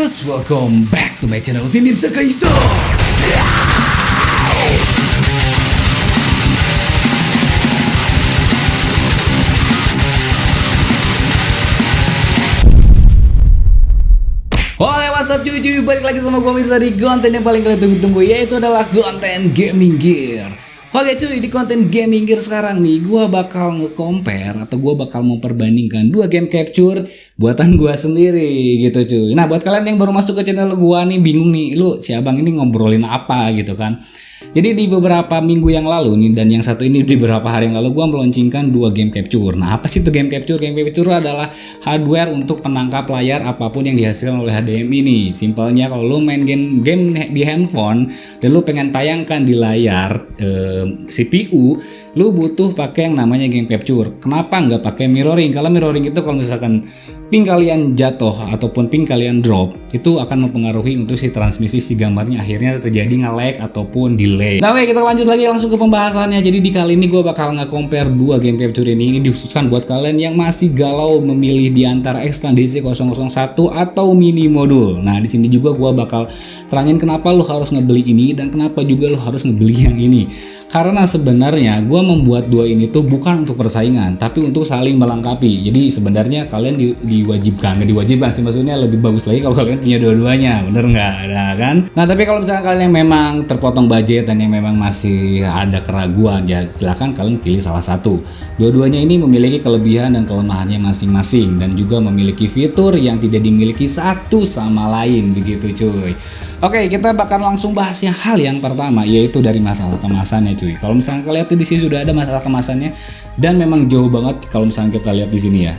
gamers, welcome back to my channel Pemirsa Kaiso. Oke, what's up cuy, balik lagi sama gue Mirza di konten yang paling kalian tunggu-tunggu, yaitu adalah konten gaming gear. Oke cuy, di konten gaming gear sekarang nih, gue bakal nge-compare atau gue bakal memperbandingkan dua game capture buatan gue sendiri gitu cuy. Nah, buat kalian yang baru masuk ke channel gue nih, bingung nih, lu si abang ini ngobrolin apa gitu kan. Jadi di beberapa minggu yang lalu nih, dan yang satu ini di beberapa hari yang lalu, gue meluncurkan dua game capture. Nah, apa sih itu game capture? Game capture adalah hardware untuk penangkap layar apapun yang dihasilkan oleh HDMI nih. Simpelnya kalau lu main game di handphone dan lu pengen tayangkan di layar CPU, lu butuh pakai yang namanya game capture. Kenapa nggak pakai mirroring? Kalau mirroring itu kalau misalkan ping kalian jatuh ataupun ping kalian drop, itu akan mempengaruhi untuk si transmisi si gambarnya, akhirnya terjadi nge-lag ataupun delay. Nah, oke, kita lanjut lagi langsung ke pembahasannya. Jadi di kali ini gue bakal nge-compare dua game capture ini. Ini dikhususkan buat kalian yang masih galau memilih di antara Xfan DC001 atau mini modul. Nah, di sini juga gue bakal terangin kenapa lo harus ngebeli ini dan kenapa juga lo harus ngebeli yang ini. Karena sebenarnya gue membuat dua ini tuh bukan untuk persaingan, tapi untuk saling melengkapi. Jadi sebenarnya kalian nggak diwajibkan sih, maksudnya lebih bagus lagi kalau kalian punya dua-duanya, bener nggak? Nah kan? Nah, tapi kalau misalkan kalian yang memang terpotong budget dan yang memang masih ada keraguan, ya silahkan kalian pilih salah satu. Dua-duanya ini memiliki kelebihan dan kelemahannya masing-masing, dan juga memiliki fitur yang tidak dimiliki satu sama lain, begitu cuy. Oke, kita bakal langsung bahas hal yang pertama, yaitu dari masalah kemasannya cuy. Kalau misalnya kalian lihat di sini sudah ada masalah kemasannya, dan memang jauh banget kalau misalnya kita lihat di sini ya.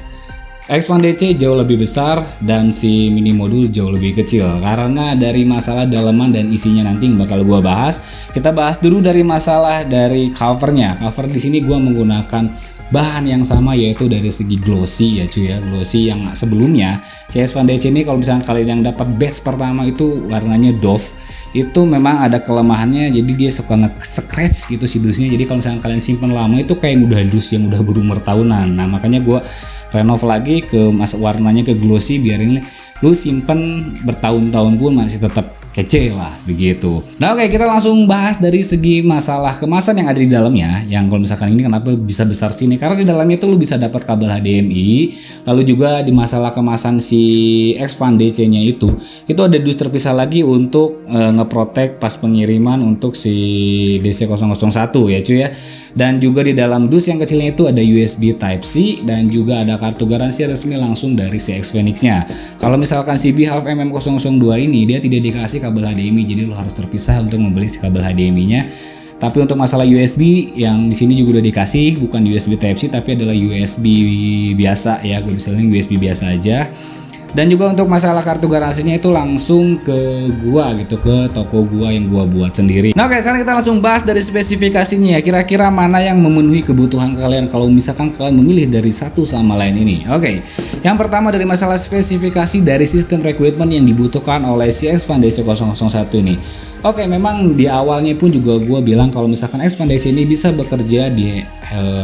Xfan DC jauh lebih besar dan si mini modul jauh lebih kecil. Karena dari masalah dalaman dan isinya nanti bakal gua bahas. Kita bahas dulu dari masalah dari covernya. Cover di sini gua menggunakan bahan yang sama, yaitu dari segi glossy ya cuy ya. Glossy yang sebelumnya si Xfan DC ini, kalau misalnya kalian yang dapat batch pertama itu warnanya doff, itu memang ada kelemahannya, jadi dia suka nge-scratch gitu si dusnya. Jadi kalau misalnya kalian simpan lama itu kayak udah dus yang udah berumur tahunan. Nah, makanya gua renov lagi ke warnanya ke glossy, biar ini lu simpen bertahun-tahun pun masih tetap kece lah begitu. Nah, oke, kita langsung bahas dari segi masalah kemasan yang ada di dalamnya. Yang kalau misalkan ini kenapa bisa besar sini, karena di dalamnya itu lu bisa dapat kabel HDMI. Lalu juga di masalah kemasan si Xfan DC nya itu ada dus terpisah lagi untuk ngeprotek pas pengiriman untuk si DC001 ya cuy ya. Dan juga di dalam dus yang kecilnya itu ada USB Type-C, dan juga ada kartu garansi resmi langsung dari si Xfenix-nya. Kalau misalkan si B-Half MM002 ini dia tidak dikasih kabel HDMI, jadi lo harus terpisah untuk membeli si kabel HDMI-nya. Tapi untuk masalah USB yang di sini juga udah dikasih, bukan USB Type-C tapi adalah USB biasa ya, gue misalnya USB biasa aja. Dan juga untuk masalah kartu garansinya itu langsung ke gua gitu, ke toko gua yang gua buat sendiri. Nah, oke, sekarang kita langsung bahas dari spesifikasinya ya. Kira-kira mana yang memenuhi kebutuhan kalian kalau misalkan kalian memilih dari satu sama lain ini. Oke, yang pertama dari masalah spesifikasi dari sistem recruitment yang dibutuhkan oleh si Xfan DC001 ini. Oke, memang di awalnya pun juga gue bilang kalau misalkan Xfan DC ini bisa bekerja di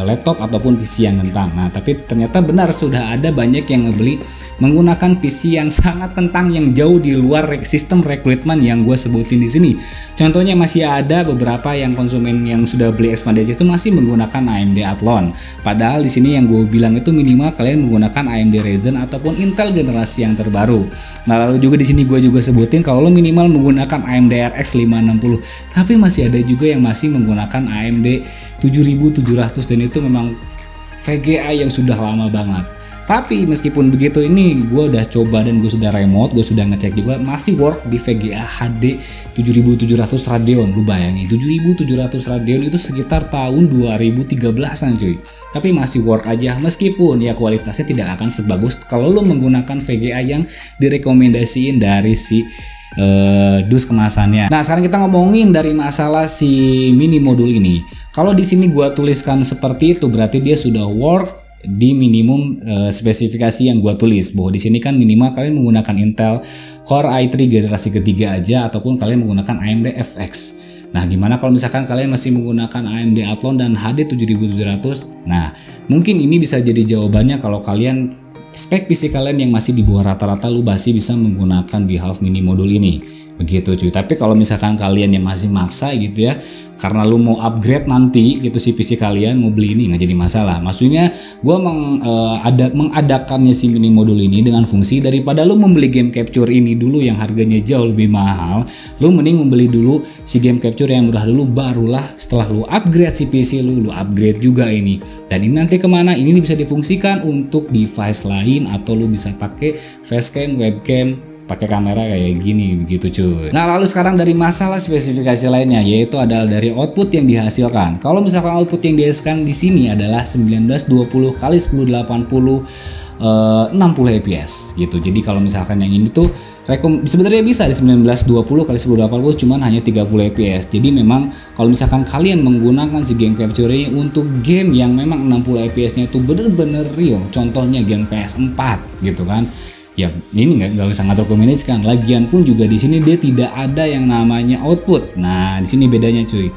laptop ataupun PC yang kentang. Nah, tapi ternyata benar, sudah ada banyak yang ngebeli menggunakan PC yang sangat kentang, yang jauh di luar sistem recruitment yang gue sebutin di sini. Contohnya masih ada beberapa yang konsumen yang sudah beli Xfan DC itu masih menggunakan AMD Athlon. Padahal di sini yang gue bilang itu minimal kalian menggunakan AMD Ryzen ataupun Intel generasi yang terbaru. Nah, lalu juga di sini gue juga sebutin kalau lo minimal menggunakan AMD RX 560, tapi masih ada juga yang masih menggunakan AMD 7700, dan itu memang VGA yang sudah lama banget. Tapi meskipun begitu, ini gue udah coba dan gue sudah remote, gue sudah ngecek juga masih work di VGA HD 7700 Radeon. Lu bayangin 7700 Radeon itu sekitar tahun 2013an cuy. Tapi masih work aja, meskipun ya kualitasnya tidak akan sebagus kalau lu menggunakan VGA yang direkomendasiin dari si dus kemasannya. Nah, sekarang kita ngomongin dari masalah si mini modul ini. Kalau di sini gua tuliskan seperti itu, berarti dia sudah work di minimum spesifikasi yang gua tulis. Bahwa di sini kan minimal kalian menggunakan Intel Core i3 generasi ketiga aja, ataupun kalian menggunakan AMD FX. Nah, gimana kalau misalkan kalian masih menggunakan AMD Athlon dan HD 7700? Nah, mungkin ini bisa jadi jawabannya kalau kalian spek PC kalian yang masih di bawah rata-rata, lu masih bisa menggunakan Beehive mini modul ini. Begitu cuy. Tapi kalau misalkan kalian yang masih maksa gitu ya, karena lu mau upgrade nanti gitu si PC kalian, mau beli ini nggak jadi masalah. Maksudnya gue mengadakannya si mini modul ini dengan fungsi daripada lu membeli game capture ini dulu yang harganya jauh lebih mahal, lu mending membeli dulu si game capture yang murah dulu, barulah setelah lu upgrade si PC lu upgrade juga ini. Dan ini nanti kemana? Ini bisa difungsikan untuk device lain, atau lu bisa pakai facecam, webcam, pakai kamera kayak gini, begitu cuy. Nah, lalu sekarang dari masalah spesifikasi lainnya, yaitu adalah dari output yang dihasilkan. Kalau misalkan output yang dihasilkan di sini adalah 1920 x 1080 60 fps gitu. Jadi kalau misalkan yang ini tuh sebenarnya bisa di 1920 x 1080, cuman hanya 30 fps. Jadi memang kalau misalkan kalian menggunakan si game capture ini untuk game yang memang 60 fps-nya itu bener-bener real, contohnya game PS4 gitu kan, ya ini nggak bisa ngatur manage kan. Lagian pun juga di sini dia tidak ada yang namanya output. Nah, di sini bedanya cuy.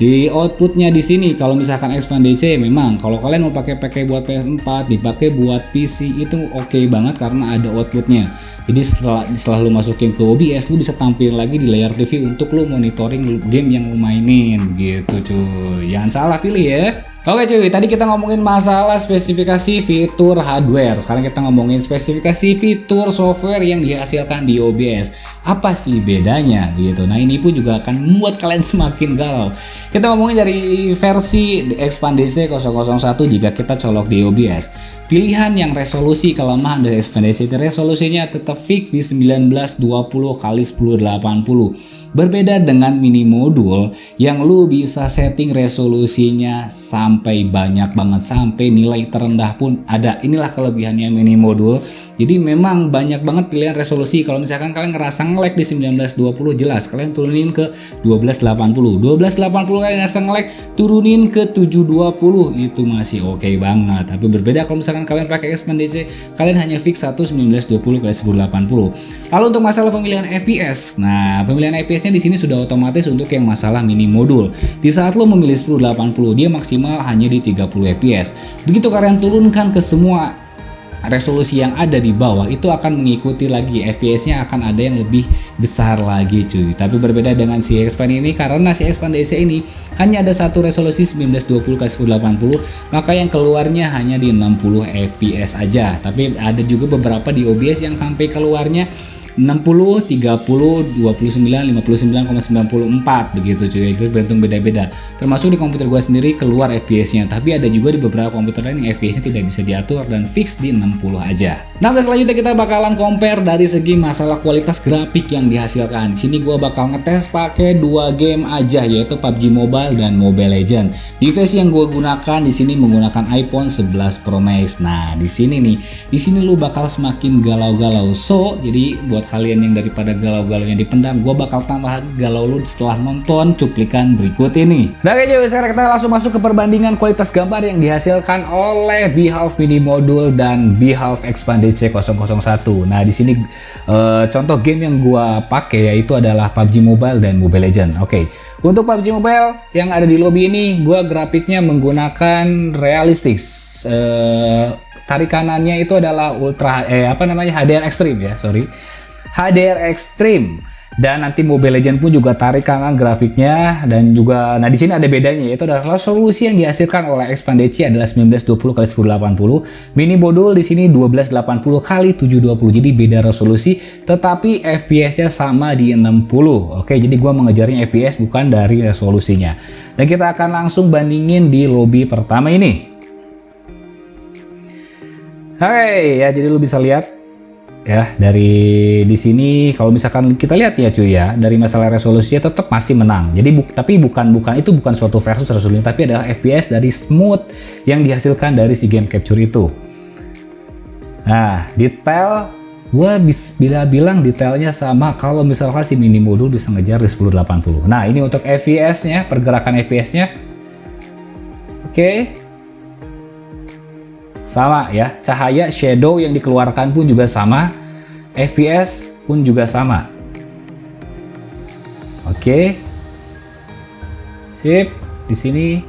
Di outputnya di sini kalau misalkan Expand DC, memang kalau kalian mau pakai buat PS4, dipakai buat PC itu oke banget karena ada outputnya. Jadi setelah lu masukin ke OBS, lu bisa tampilin lagi di layar TV untuk lu monitoring game yang lu mainin gitu cuy. Jangan salah pilih ya. Oke cuy, tadi kita ngomongin masalah spesifikasi fitur hardware. Sekarang kita ngomongin spesifikasi fitur software yang dihasilkan di OBS. Apa sih bedanya gitu? Nah, ini pun juga akan membuat kalian semakin galau. Kita ngomongin dari versi Expand DC 001 jika kita colok di OBS. Pilihan yang resolusi kelemahan dari Expand DC itu resolusinya tetap fix di 1920 x 1080. Berbeda dengan mini modul yang lu bisa setting resolusinya sampai banyak banget, sampai nilai terendah pun ada. Inilah kelebihannya mini modul. Jadi memang banyak banget pilihan resolusi. Kalau misalkan kalian ngerasa nge-lag di 1920, jelas kalian turunin ke 1280. 1280 kalian ngerasa nge-lag, turunin ke 720, itu masih oke banget. Tapi berbeda kalau misalkan kalian pakai Expand DC, kalian hanya fix 1920 x 1080. Lalu untuk masalah pemilihan FPS, nah pemilihan FPS di sini sudah otomatis untuk yang masalah mini modul. Di saat lo memilih 1080, dia maksimal hanya di 30 fps. Begitu kalian turunkan ke semua resolusi yang ada di bawah, itu akan mengikuti lagi FPS-nya akan ada yang lebih besar lagi cuy. Tapi berbeda dengan si Expand ini, karena si Expand DC ini hanya ada satu resolusi 1920 x 1080, maka yang keluarnya hanya di 60 fps aja. Tapi ada juga beberapa di OBS yang sampai keluarnya 60, 30, 29, 59,94 begitu cuy. Itu bergantung beda-beda. Termasuk di komputer gua sendiri keluar FPS-nya, tapi ada juga di beberapa komputer lain yang FPS-nya tidak bisa diatur dan fix di 60 aja. Nah, selanjutnya kita bakalan compare dari segi masalah kualitas grafik yang dihasilkan. Di sini gua bakal ngetes pakai dua game aja, yaitu PUBG Mobile dan Mobile Legends. Device yang gua gunakan di sini menggunakan iPhone 11 Pro Max. Nah, di sini lu bakal semakin galau-galau. So, jadi buat kalian yang daripada galau-galaunya dipendam, gue bakal tambah galau lu setelah nonton cuplikan berikut ini. Nah oke, sekarang kita langsung masuk ke perbandingan kualitas gambar yang dihasilkan oleh Beehive mini modul dan Beehive Expand DC 001. Nah di sini contoh game yang gue pakai yaitu adalah PUBG Mobile dan Mobile Legends. Oke, untuk PUBG Mobile yang ada di lobby ini, gue grafiknya menggunakan realistik. Tarik kanannya itu adalah HDR Extreme ya, HDR Extreme. Dan nanti Mobile Legends pun juga tarik kanan grafiknya, dan juga di sini ada bedanya, yaitu adalah resolusi yang dihasilkan oleh Expand DC adalah 1920 x 1080. Mini modul di sini 1280 x 720. Jadi beda resolusi tetapi FPS-nya sama di 60. Oke, jadi gua mengejarnya FPS bukan dari resolusinya. Dan kita akan langsung bandingin di lobby pertama ini. Hai, ya jadi lu bisa lihat ya dari di sini kalau misalkan kita lihat ya cuy ya, dari masalah resolusinya tetap masih menang. Jadi tapi bukan itu bukan suatu versus resolusi, tapi adalah FPS dari smooth yang dihasilkan dari si game capture itu. Nah, detail gue bisa bilang detailnya sama kalau misalkan si mini modul bisa ngejar di 1080. Nah, ini untuk FPS-nya, pergerakan FPS-nya. Oke. Sama ya, cahaya shadow yang dikeluarkan pun juga sama, FPS pun juga sama. Oke, sip. Di sini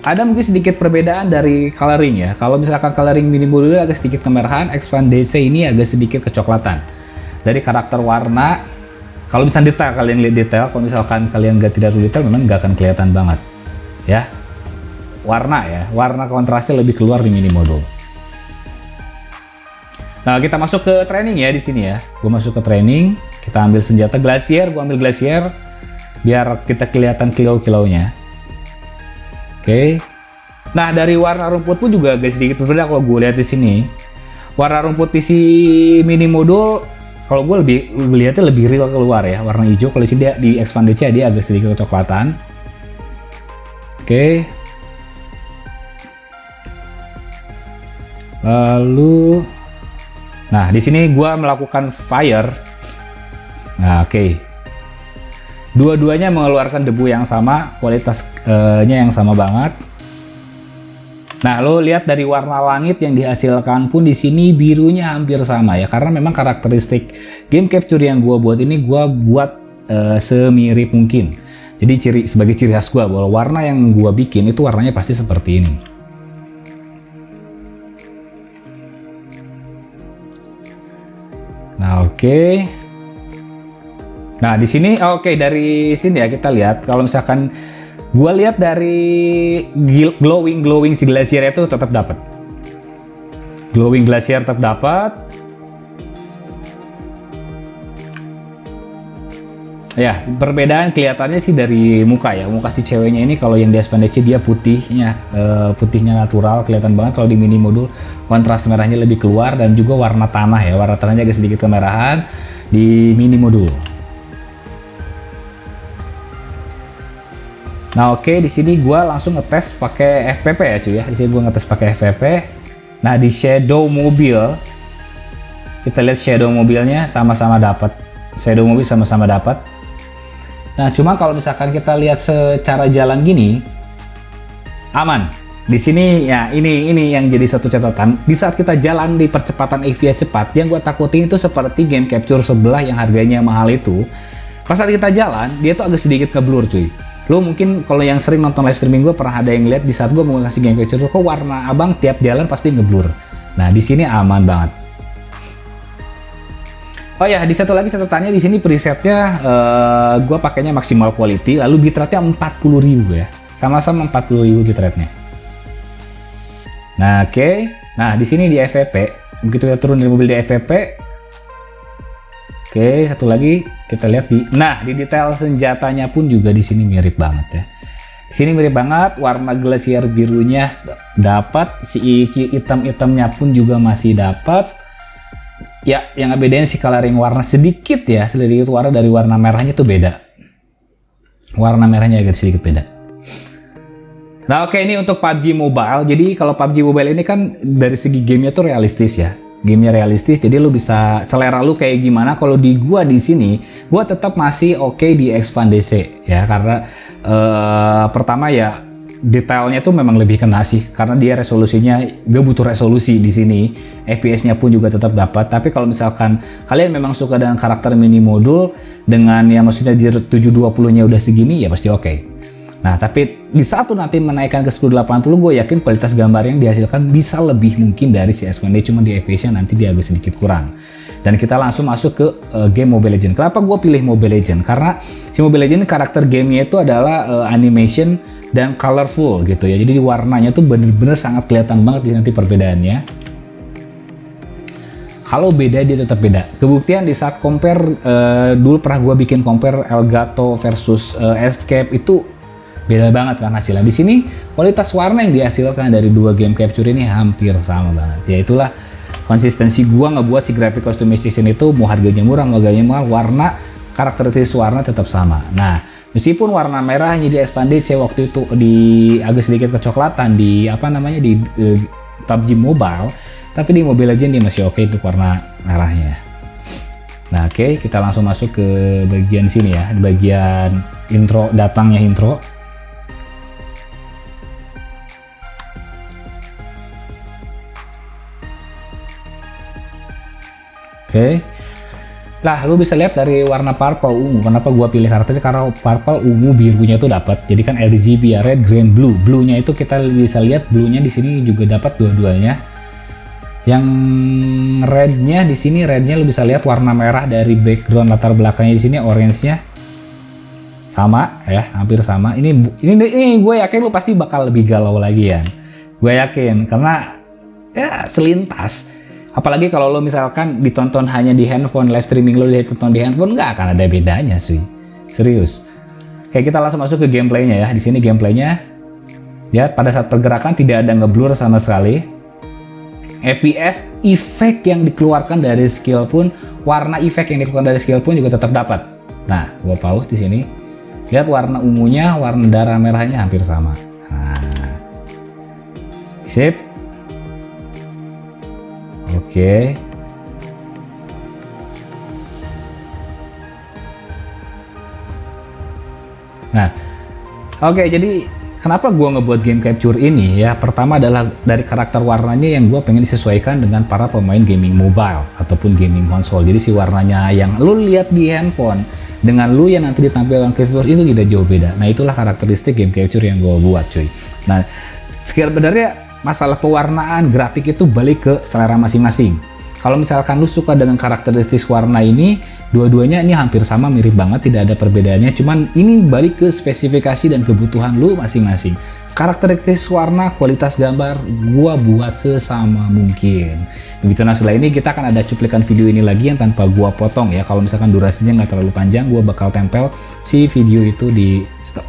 Ada mungkin sedikit perbedaan dari coloring ya. Kalau misalkan coloring mini modul agak sedikit kemerahan, Expand DC ini agak sedikit kecoklatan. Dari karakter warna, kalau misalnya detail, kalian lihat detail, kalau misalkan kalian tidak detail memang nggak akan kelihatan banget ya. Warna kontrasnya lebih keluar di mini modul. Nah, kita masuk ke training ya di sini ya. Gue masuk ke training, kita ambil senjata Glacier, gue ambil Glacier biar kita kelihatan kilau-kilaunya. Oke. Nah, dari warna rumput pun juga agak sedikit berbeda kalau gue lihat di sini. Warna rumput di si mini modul kalau gue lihatnya lebih real keluar ya, warna hijau. Kalau dia di Expand DC dia agak sedikit kecoklatan. Oke. Lalu nah, di sini gue melakukan fire. Nah, oke. Dua-duanya mengeluarkan debu yang sama, kualitasnya yang sama banget. Nah, lo lihat dari warna langit yang dihasilkan pun di sini birunya hampir sama ya, karena memang karakteristik game capture yang gue buat ini gue buat semirip mungkin. Jadi sebagai ciri khas gue bahwa warna yang gue bikin itu warnanya pasti seperti ini. Nah, oke. Nah, di sini dari sini ya kita lihat kalau misalkan gua lihat dari glowing si Glacier itu tetap dapat. Glowing Glacier tetap dapat. Ya, perbedaan kelihatannya sih dari muka ya. Muka si ceweknya ini kalau yang di Expand DC dia putihnya natural, kelihatan banget. Kalau di mini modul kontras merahnya lebih keluar dan juga warna tanah ya. Warna tanahnya agak sedikit kemerahan di mini modul. Nah, oke, di sini gua langsung ngetes pakai FPP ya cuy ya. Di sini gua ngetes pakai FPP. Nah, di shadow mobil kita lihat shadow mobilnya sama-sama dapat. Shadow mobil sama-sama dapat. Nah, cuma kalau misalkan kita lihat secara jalan gini aman. Di sini ya ini yang jadi satu catatan. Di saat kita jalan di percepatan Evia cepat, yang gua takutin itu seperti game capture sebelah yang harganya mahal itu. Pas saat kita jalan, dia tuh agak sedikit ngeblur cuy. Lo mungkin kalau yang sering nonton live streaming gue pernah ada yang lihat di saat gue mau ngasih game capture kok warna abang tiap jalan pasti ngeblur. Nah, di sini aman banget. Oh ya, di satu lagi catatannya di sini presetnya gue pakainya maximal quality, lalu bitrate-nya 40.000 ya. Sama-sama 40.000 bitrate-nya. Nah, oke. Nah, di sini di FVP, begitu kita turun dari mobil di FVP. Oke, satu lagi kita lihat di detail senjatanya pun juga di sini mirip banget ya. Di sini mirip banget, warna Glacier birunya dapat, si hitam-hitamnya pun juga masih dapat. Ya, yang ngebedain si coloring warna sedikit warna dari warna merahnya tuh beda. Warna merahnya agak sedikit beda. Nah, oke, ini untuk PUBG Mobile. Jadi kalau PUBG Mobile ini kan dari segi gamenya tuh realistis ya. Gamenya realistis, jadi lu bisa selera lu kayak gimana. Kalau di gua di sini, gua tetap masih oke di Expand DC ya, karena pertama ya detailnya tuh memang lebih kena sih, karena dia resolusinya gak butuh resolusi di sini. FPS-nya pun juga tetap dapat. Tapi kalau misalkan kalian memang suka dengan karakter mini modul dengan ya maksudnya di 720-nya udah segini ya pasti oke. Nah, tapi di saat lu nanti menaikkan ke 1080, gue yakin kualitas gambar yang dihasilkan bisa lebih mungkin dari si Expand DC, cuma di FPS-nya nanti dia agak sedikit kurang. Dan kita langsung masuk ke game Mobile Legends. Kenapa gue pilih Mobile Legends? Karena si Mobile Legends karakter gamenya itu adalah animation dan colorful gitu ya. Jadi warnanya tuh bener-bener sangat kelihatan banget nanti perbedaannya. Kalau beda dia tetap beda. Kebuktian di saat compare dulu pernah gue bikin compare Elgato versus Escape itu beda banget kan hasilnya. Di sini kualitas warna yang dihasilkan dari dua game capture ini hampir sama banget. Ya itulah konsistensi gua ngebuat si graphic customization itu mau harganya murah mau harganya mahal, warna karakteristik warna tetap sama. Nah, meskipun warna merahnya di Expand DC waktu itu di agak sedikit kecoklatan di PUBG Mobile, tapi di Mobile Legends dia masih oke untuk warna merahnya. Nah, oke, kita langsung masuk ke bagian sini ya, di bagian intro, datangnya intro. Oke. Lah, lu bisa lihat dari warna purple ungu. Kenapa gua pilih karakternya? Karena purple ungu birunya itu dapat. Jadi kan RGB ya, red, green, blue. Blue-nya itu kita bisa lihat blue-nya di sini juga dapat dua-duanya. Yang red-nya di sini, red-nya lu bisa lihat warna merah dari background latar belakangnya di sini, orange-nya sama ya, hampir sama. Ini gue yakin lu pasti bakal lebih galau lagi ya. Gue yakin karena ya selintas. Apalagi kalau lo misalkan ditonton hanya di handphone, live streaming lo ditonton di handphone, nggak akan ada bedanya sih. Serius. Oke, kita langsung masuk ke gameplaynya ya. Di sini gameplaynya, ya pada saat pergerakan tidak ada ngeblur sama sekali. FPS, efek yang dikeluarkan dari skill pun, warna efek yang dikeluarkan dari skill pun juga tetap dapat. Nah, gua pause di sini. Lihat warna ungunya, warna darah merahnya hampir sama. Nah, sip. Oke. Nah, oke, jadi kenapa gua ngebuat game capture ini ya? Pertama adalah dari karakter warnanya yang gua pengen disesuaikan dengan para pemain gaming mobile ataupun gaming konsol. Jadi si warnanya yang lu lihat di handphone dengan lu yang nanti ditampilkan ke viewers itu tidak jauh beda. Nah, itulah karakteristik game capture yang gua buat, cuy. Nah, sebenarnya masalah pewarnaan grafik itu balik ke selera masing-masing. Kalau misalkan lu suka dengan karakteristik warna ini, dua-duanya ini hampir sama, mirip banget, tidak ada perbedaannya. Cuman ini balik ke spesifikasi dan kebutuhan lu masing-masing. Karakteristik warna, kualitas gambar, gua buat sesama mungkin. Begitu. Nah, setelah ini kita akan ada cuplikan video ini lagi yang tanpa gua potong ya. Kalau misalkan durasinya nggak terlalu panjang, gua bakal tempel si video itu di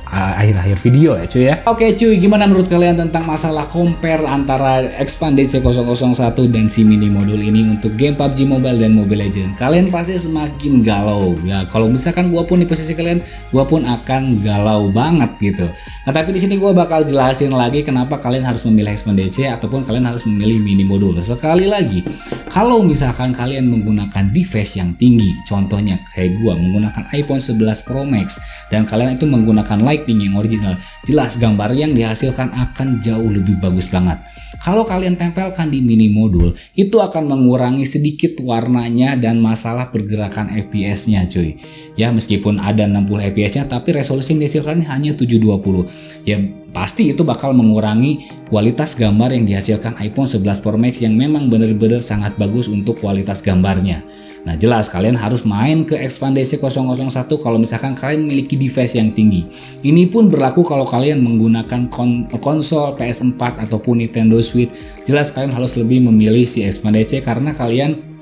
akhir-akhir video ya cuy ya. Oke cuy, gimana menurut kalian tentang masalah compare antara Expand DC001 dan si mini modul ini untuk game PUBG Mobile dan Mobile Legends? Kalian pasti semakin galau ya. Kalau misalkan gua pun di posisi kalian, gua pun akan galau banget gitu. Nah, tapi di sini gua bakal jelasin lagi kenapa kalian harus memilih Expand DC ataupun kalian harus memilih mini modul. Sekali lagi, kalau misalkan kalian menggunakan device yang tinggi, contohnya kayak gua menggunakan iPhone 11 Pro Max dan kalian itu menggunakan Lightning yang original, jelas gambar yang dihasilkan akan jauh lebih bagus banget. Kalau kalian tempelkan di mini modul, itu akan mengurangi sedikit warnanya dan masalah pergerakan FPS-nya cuy. Ya, meskipun ada 60 FPS-nya tapi resolusi yang dihasilkan hanya 720. Ya, pasti itu bakal mengurangi kualitas gambar yang dihasilkan iPhone 11 Pro Max yang memang benar-benar sangat bagus untuk kualitas gambarnya. Nah, jelas kalian harus main ke Expand DC001 kalau misalkan kalian memiliki device yang tinggi. Ini pun berlaku kalau kalian menggunakan konsol PS4 ataupun Nintendo Switch. Jelas kalian harus lebih memilih si Expand DC karena kalian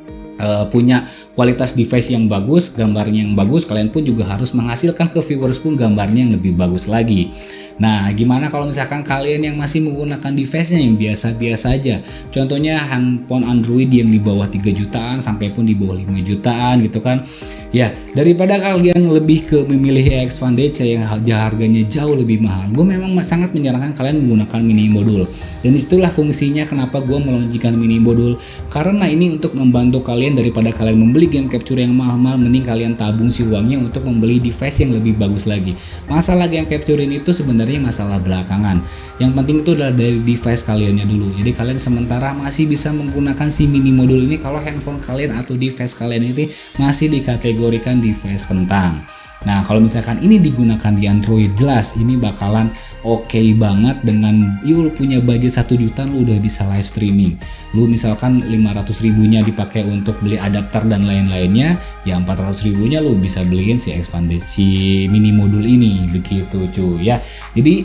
punya kualitas device yang bagus, gambarnya yang bagus, kalian pun juga harus menghasilkan ke viewers pun gambarnya yang lebih bagus lagi. Nah, gimana kalau misalkan kalian yang masih menggunakan device-nya yang biasa-biasa aja? Contohnya handphone Android yang di bawah 3 jutaan sampai pun di bawah 5 jutaan gitu kan. Ya, daripada kalian lebih ke memilih Expand DC yang harganya jauh lebih mahal, gue memang sangat menyarankan kalian menggunakan mini modul. Dan itulah fungsinya kenapa gue meluncukan mini modul, karena ini untuk membantu kalian daripada kalian membeli game capture yang mahal-mahal, mending kalian tabung si uangnya untuk membeli device yang lebih bagus lagi. Masalah game capture ini itu sebenarnya masalah belakangan. Yang penting itu adalah dari device kaliannya dulu. Jadi kalian sementara masih bisa menggunakan si mini modul ini kalau handphone kalian atau device kalian ini masih dikategorikan device kentang. Nah, kalau misalkan ini digunakan di Android, jelas ini bakalan oke banget dengan lu punya budget 1 juta lu udah bisa live streaming. Lu misalkan 500 ribunya dipakai untuk beli adapter dan lain-lainnya, ya 400 ribunya lu bisa beliin si Expand DC mini modul ini, begitu cuy ya. Jadi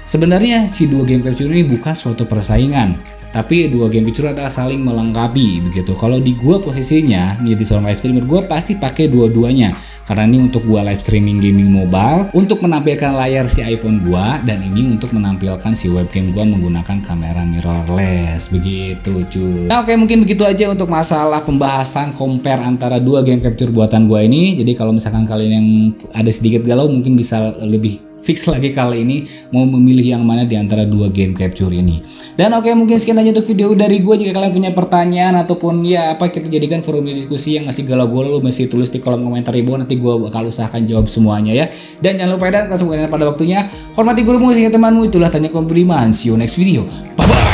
sebenarnya si dua game capture ini bukan suatu persaingan, tapi dua game capture adalah saling melengkapi begitu. Kalau di gua posisinya menjadi seorang live streamer, gua pasti pakai dua-duanya. Karena ini untuk gua live streaming gaming mobile, untuk menampilkan layar si iPhone gua, dan ini untuk menampilkan si webcam gua menggunakan kamera mirrorless, begitu cuy. Nah, oke, mungkin begitu aja untuk masalah pembahasan compare antara dua game capture buatan gua ini. Jadi kalau misalkan kalian yang ada sedikit galau, mungkin bisa lebih fix lagi kali ini mau memilih yang mana di antara dua game capture ini. Dan oke, mungkin sekian aja untuk video dari gue. Jika kalian punya pertanyaan ataupun ya apa, kita jadikan forum diskusi yang masih galau-galau, masih tulis di kolom komentar di bawah, nanti gue bakal usahakan jawab semuanya ya. Dan jangan lupa dan semoga pada waktunya hormati gurumu sehingga temanmu, itulah tanya Kom Budiman. See you next video. Bye bye.